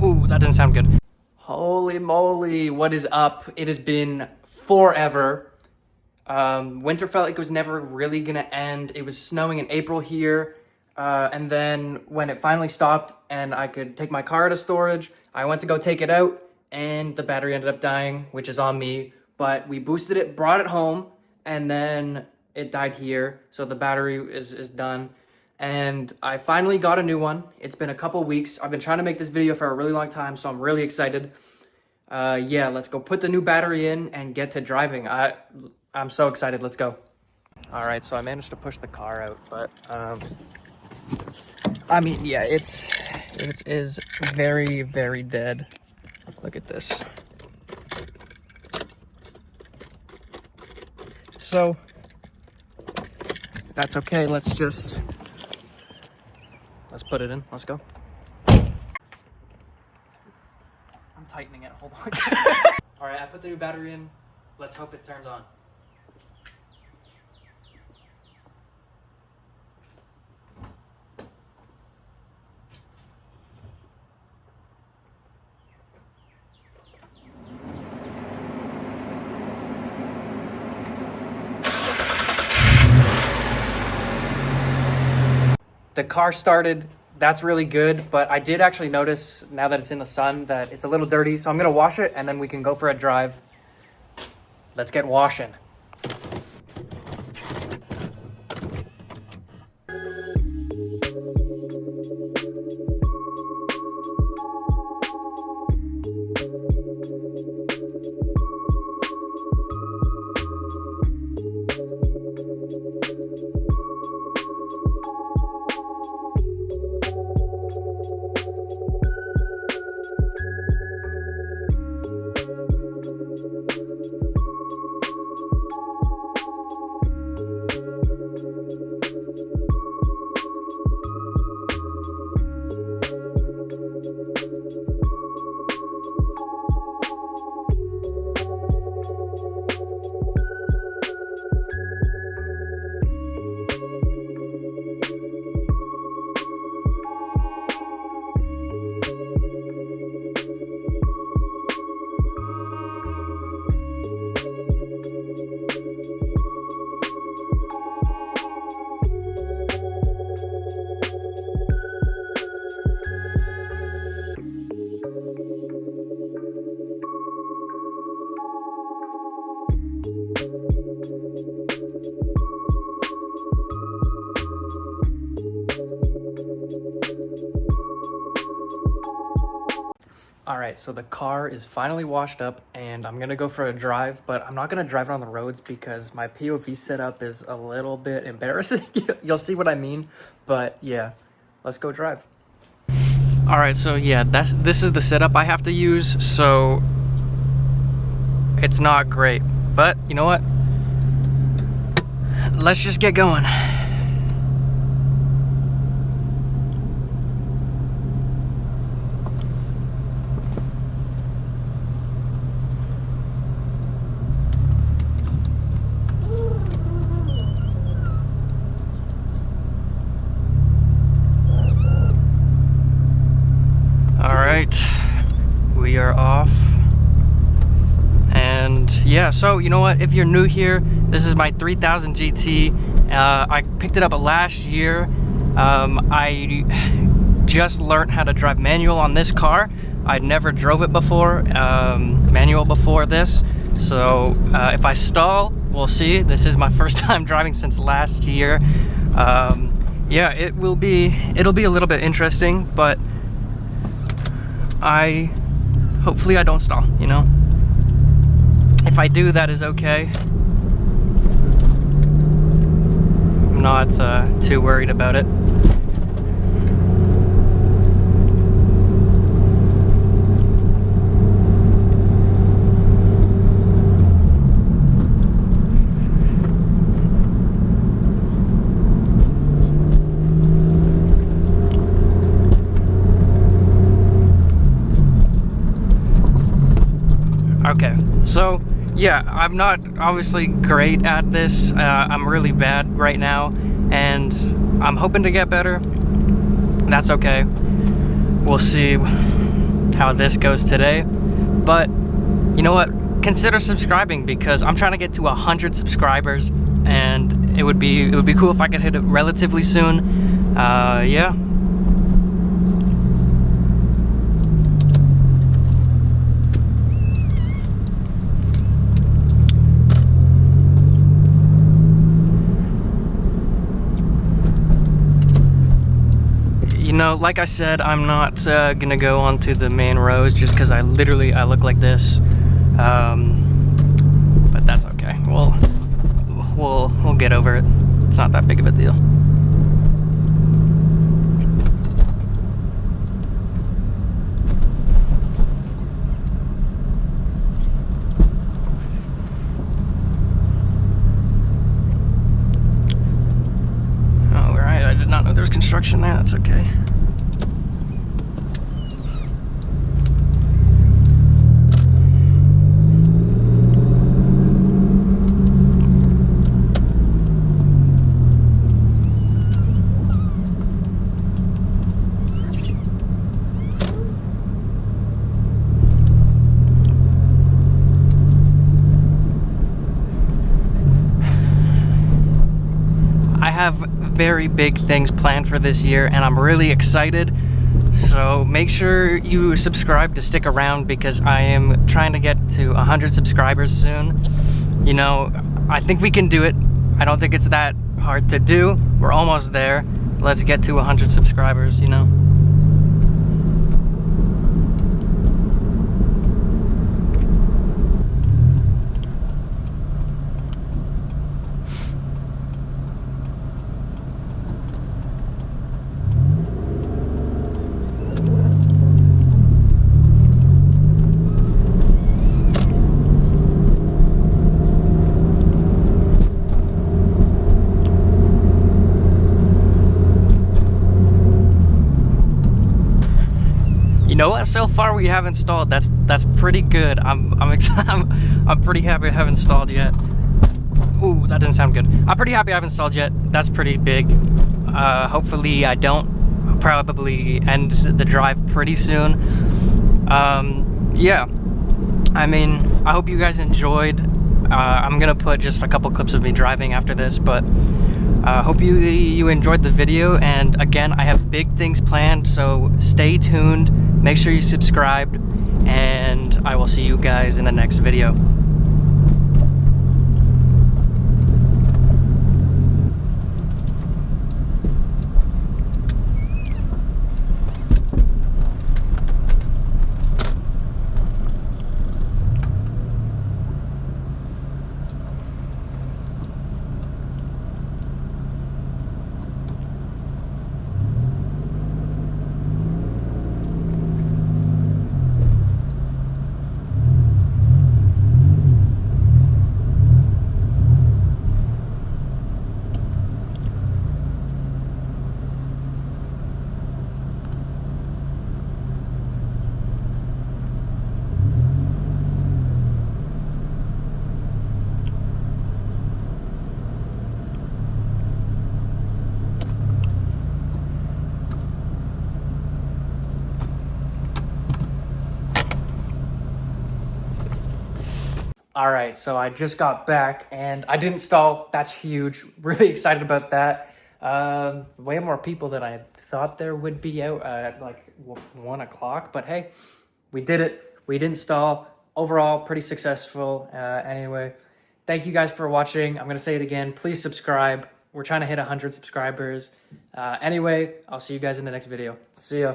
Ooh, that didn't sound good. Holy moly, what is up? It has been forever. Winter felt like it was never really gonna end. It was snowing in April here, and then when it finally stopped and I could take my car to storage, I went to go take it out, and the battery ended up dying, which is on me. But we boosted it, brought it home, and then it died here, so the battery is done. And I finally got a new one. It's been a couple weeks. I've been trying to make this video for a really long time, so I'm really excited. Yeah, let's go put the new battery in and get to driving. I'm so excited. Let's go. All right, so I managed to push the car out, but I mean, yeah, it is very, very dead. Look at this. So that's okay. Let's put it in. Let's go. I'm tightening it. Hold on. All right, I put the new battery in. Let's hope it turns on. The car started, that's really good, but I did actually notice, now that it's in the sun, that it's a little dirty, so I'm gonna wash it and then we can go for a drive. Let's get washing. All right, so the car is finally washed up and I'm gonna go for a drive, but I'm not gonna drive it on the roads because my POV setup is a little bit embarrassing. You'll see what I mean, but yeah, let's go drive. All right, so yeah, this is the setup I have to use, so it's not great, but you know what? Let's just get going. We are off, and yeah, so you know what, if you're new here, this is my 3000 GT. I picked it up last year. I just learned how to drive manual on this car. I'd never drove it before, manual before this, so if I stall, we'll see. This is my first time driving since last year. Yeah, it'll be a little bit interesting, but hopefully I don't stall, you know? If I do, that is okay. I'm not too worried about it. Okay, so yeah, I'm not obviously great at this. I'm really bad right now, and I'm hoping to get better. That's okay. We'll see. how this goes today. But you know what? Consider subscribing, because I'm trying to get to 100 subscribers, and it would be cool if I could hit it relatively soon. Yeah. You know, like I said, I'm not gonna go onto the main roads just because I look like this. But that's okay. We'll get over it. It's not that big of a deal. All right, I did not know there was construction there. That's okay. I have very big things planned for this year, and I'm really excited. So make sure you subscribe to stick around, because I am trying to get to 100 subscribers soon. You know, I think we can do it. I don't think it's that hard to do. We're almost there. Let's get to 100 subscribers, you know. You know what? So far we have installed. That's pretty good. I'm pretty happy I haven't installed yet. Ooh, that didn't sound good. I'm pretty happy I haven't installed yet. That's pretty big. Hopefully I don't. I'll probably end the drive pretty soon. Yeah. I mean, I hope you guys enjoyed. I'm gonna put just a couple clips of me driving after this, but hope you enjoyed the video. And again, I have big things planned, so stay tuned. Make sure you subscribed, and I will see you guys in the next video. All right, so I just got back and I did install. That's huge. Really excited about that. Way more people than I thought there would be out at like 1 o'clock, but hey, we did it. We did install. Overall, pretty successful. Anyway, thank you guys for watching. I'm gonna say it again. Please subscribe. We're trying to hit 100 subscribers. Anyway, I'll see you guys in the next video. See ya.